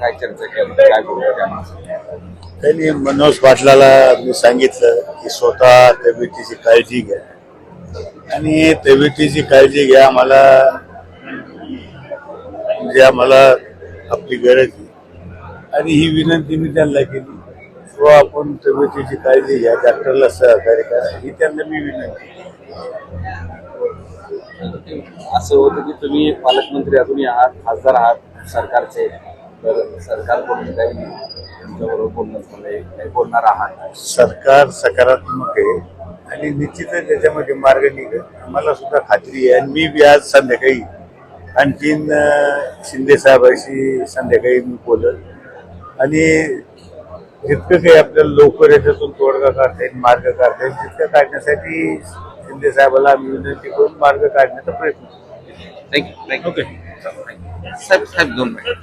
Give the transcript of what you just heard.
काय चर्चा केली, काय बोलतो त्यांना? त्यांनी मनोज पाटलाला मी सांगितलं की स्वतः तब्येतीची काळजी घ्या आणि तब्येतीची काळजी घ्या, आम्हाला आपली गरज आहे आणि ही विनंती मी त्यांना केली. व आपण तब्येतीची काळजी घ्या, डॉक्टरला सहकार्य करा ही त्यांना मी विनंती केली. असं होतं की तुम्ही पालकमंत्री अजूनही आहात, खासदार आहात सरकारचे, तर सरकारकडून काही तुमच्याबरोबर बोलणं झालंय, काही बोलणार आहात? सरकार सकारात्मक आहे आणि निश्चितच त्याच्यामध्ये मार्ग निघेल, मला सुद्धा खात्री आहे. आणि मी बी आज संध्याकाळी आणखीन शिंदे साहेबांशी संध्याकाळी मी बोलत आणि जितकं काही आपल्याला लवकर याच्यातून तोडगा काढता येईल, मार्ग काढता येईल, तितकं काढण्यासाठी शिंदे साहेबांना आम्ही विनंती करून मार्ग काढण्याचा प्रयत्न करू. थँक्यू. ओके साहेब, 2 मिनिट